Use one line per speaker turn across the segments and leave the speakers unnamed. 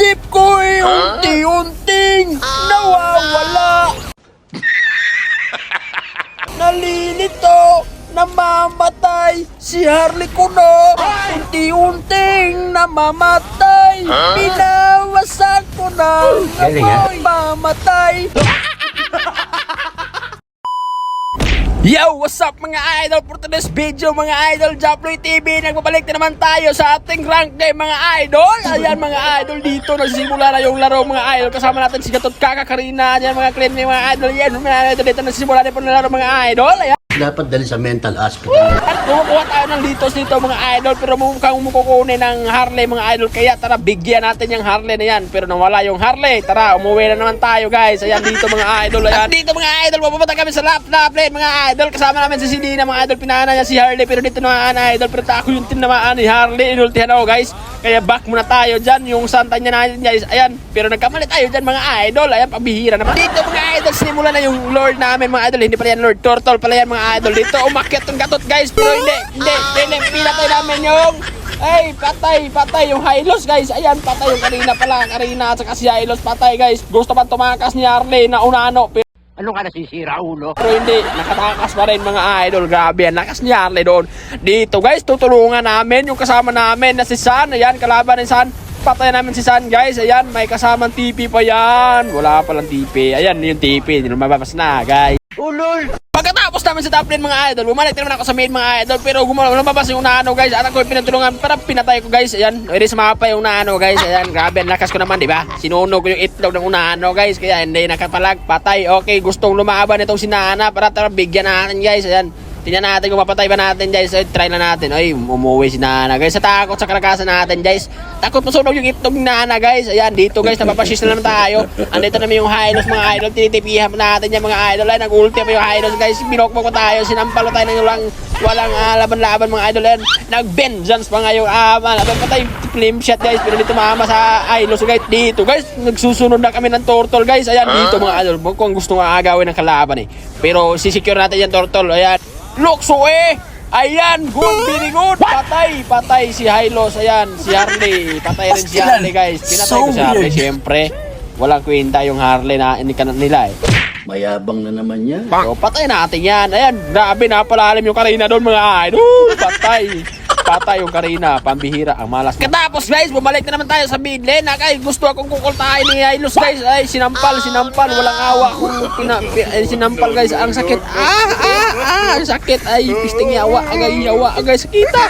isip ko'y unti-unting nawawala. Nalilito, namamatay si Harley ko na. Unti-unting namamatay. Binawasak ko na mamatay. Yo! What's up mga idol? For today's video mga idol, Japloy TV, nagbabalik na naman tayo sa ating rank game mga idol. Ayan mga idol, dito nagsimula na yung laro mga idol. Kasama natin si Gatot Kaka, Karina, ayan mga clan mga idol. Yan mga idol, dito nagsimula na po na laro mga idol. Ayan.
Dapat dali sa mental hospital.
At kumukuha tayo ng litos dito mga idol, pero mukhang umukukunin ng Harley mga idol. Kaya tara, bigyan natin yung Harley na yan. Pero nawala yung Harley, tara, umuwi na naman tayo guys. Ayan dito mga idol, ayan. At dito mga idol, mapupunta kami sa lap lane mga idol. Kasama namin si Sidina mga idol, pinana niya si Harley. Pero dito naman idol, pero ako yung tinamaan ni Harley. Inultihan ako guys. Kaya back muna tayo dyan, yung santa niya natin guys. Ayan, pero nagkamali tayo dyan mga idol. Ayan, pabihira naman. Dito mga idol, sinimula na yung lord namin mga idol. Hindi pala yan lord, turtle pala yan mga idol. Dito umakyat ng Gatot guys, pero hindi, pinatay namin yung patay yung Hylos guys. Ayan, patay yung Karina at saka si Hylos, patay guys. Gusto pa tumakas ni Harley na unano, pero
Ano ka nasisira, ulo?
hindi, nakatakas pa rin mga idol. Grabe yan, lakas ni Harley doon. Dito guys, tutulungan namin yung kasama namin na si San. Ayan, kalaban ni San. Patay namin si San guys. Ayan, may kasamang TP pa yan. Wala palang TP. Ayan, yung TP, hindi lumabas na guys.
Ulol!
Pagkatapos namin sa top lane mga idol, bumalik naman ako sa main mga idol. Pero lumabas yung naano guys. Anak ko yung pinatulungan, para pinatay ko guys. Ayan, pwede sumapa yung naano guys. Ayan, grabe, ang lakas ko naman, di ba? Sinunog ko yung itlog ng unaano guys. Kaya hindi nakapalag, patay. Okay, gustong lumaban itong sinana para tara bigyan natin guys. Ayan, tingnan natin kung mapatay ba natin guys. Ay, try na natin. Ay, umuwi si Nana guys. Sa takot sa kalakasan natin guys. Takot masunog yung itlog ni Nana guys. Ayan, dito guys, napapashis na naman tayo. Andito naman yung Hylos mga idol. Tinitipihan natin yung mga idol. Ay, nag-ulti pa yung Hylos guys. Binokbo ko tayo. Sinampalo tayo ng walang laban-laban mga idol. Ayan, nag-vengeance pa nga yung patay flame shot guys. Pero dito mama sa Hylos guys. Dito guys, nagsusunod na kami ng turtle guys. Ayan, dito mga idol. Kung gusto nga agawin ng kalaban pero sisecure natin yung turtle. Ayan. Lukso ayan, very good. Patay si Hylos. Ayan, si Harley. Patay rin si Harley guys. Pinatay ko si Harley syempre. Walang kwenta yung Harley na inikan nila
Mayabang na naman yan.
So, patay natin yan. Ayan, grabe, napalalim yung Karina doon mga idol. Patay yung Karina, pambihira, ang malas. Katapos guys, bumalik na naman tayo sa mid lane. Gusto akong kukultahin ni Hylos guys. Ay, sinampal, walang awa akong sinampal guys. Ang sakit. Ang sakit. Ay, pisting yawa agay sakita.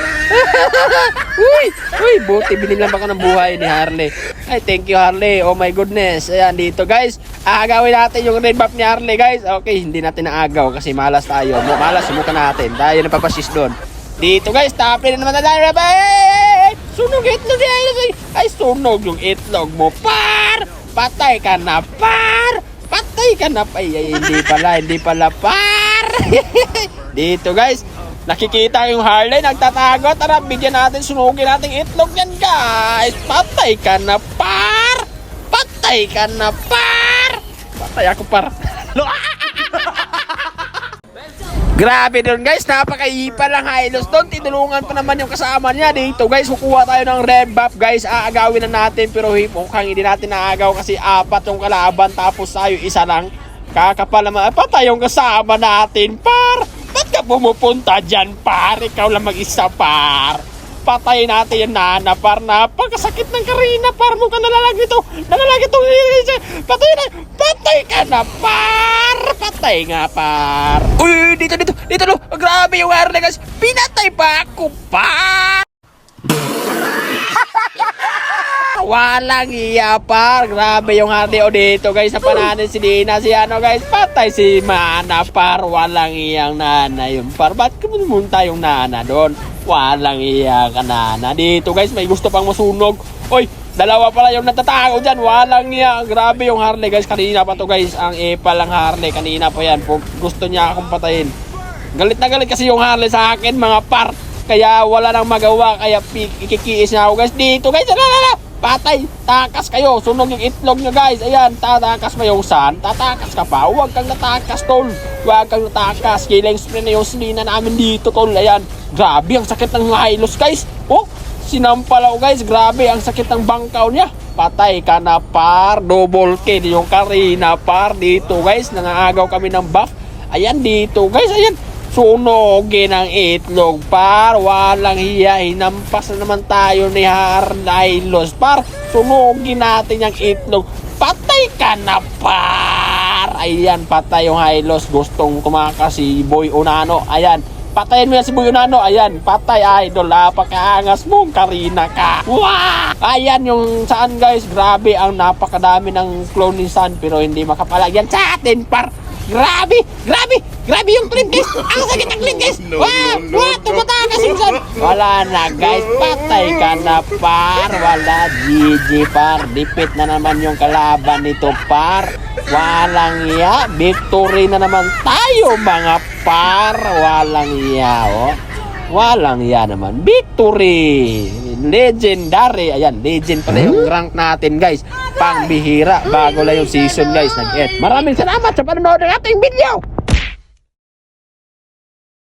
Uy, buti binilang baka ng buhay ni Harley. Ay, thank you Harley. Oh my goodness. Ayan, dito guys, agawin natin yung red buff ni Harley guys. Okay, hindi natin naagaw kasi malas tayo. Malas, subukan natin. Tayo napapasis doon. Dito guys, top lane na naman tayo. Sunog itlog ni Hylos. Ay, sunog yung itlog mo, par. Patay ka na, par. Ay, hindi pala, par. Dito guys, nakikita yung Harley, nagtatago. Tara, bigyan natin, sunugin natin itlog yan guys. Patay ka na, par. Patay ako, par. Grabe doon guys, napakaipa lang Hylos doon. Tinulungan pa naman yung kasama niya. Dito guys, kukuha tayo ng red buff guys. Aagawin na natin, pero mukhang hindi natin naagaw kasi apat yung kalaban. Tapos tayo isa lang. Kakapal naman, patay yung kasama natin, par. Ba't ka pumupunta dyan, par? Ikaw lang mag-isa, par. Patay natin yung Nana, par. Napakasakit ng Karina, par. Mukhang nalalagi ito. Patay ka na, par. Patay nga, par. Uy, dito. Grabe yung Harley guys. Pinatay pa ako, par. Walang iya, par. Grabe yung Harley dito guys. Napananin si Dina, si guys. Patay si Mana, par. Walang iyang Nana yun, par. Ba't pumunta yung Nana doon? Walang iya ka, Nana. Dito guys, may gusto pang masunog. Oy, dalawa pala yung natatago dyan. Walang iya. Grabe yung Harley guys. Kanina pa to guys. Ang epal lang Harley. Kanina pa yan. Gusto niya akong patayin. Galit na galit kasi yung Harley sa akin mga par. Kaya wala nang magawa. Kaya ikikiis niya ako guys. Dito guys. Patay. Takas kayo. Sunog yung itlog nyo guys. Ayan. Tatakas mo yung San. Tatakas ka pa. Huwag kang natakas tol. Huwag kang natakas. Killing spray na yung slina namin dito tol. Ayan. Grabe ang sakit ng Hylos guys. Oh, sinampal ako guys. Grabe ang sakit ng bangkaw niya. Patay ka na par. Double kill yung Karina par. Dito guys, nangaagaw kami ng buff. Ayan dito guys, ayan. Sunogin ang itlog par. Walang hiya. Hinampas na naman tayo ni Harlylos par. Sunogin natin yung itlog. Patay ka na par. Ayan, patay yung Hylos. Gustong kumakas si Boy Unano. Ayan, patayin mo yan si Boy Unano. Ayan, patay idol. Napakaangas mong Karina ka. Wow! Ayan yung saan guys. Grabe ang napakadami ng clone ni San. Pero hindi makapalagyan sa atin par. Grabe! Grabe! Grabe yung clip guys! Ang sakit ng clip guys! Wow! Wow! Tumatakas yung San! Wala na guys! Patay ka na par! Wala! GG par! Dipit na naman yung kalaban nito par! Walang iya! Victory na naman tayo mga par! Walang iya oh! Walang iya naman! Victory! Legendary! Ayan! Legend pala yung rank natin guys! Pangbihira! Bago lang yung season guys! Nag-et! Maraming salamat sa panonood ng ating video!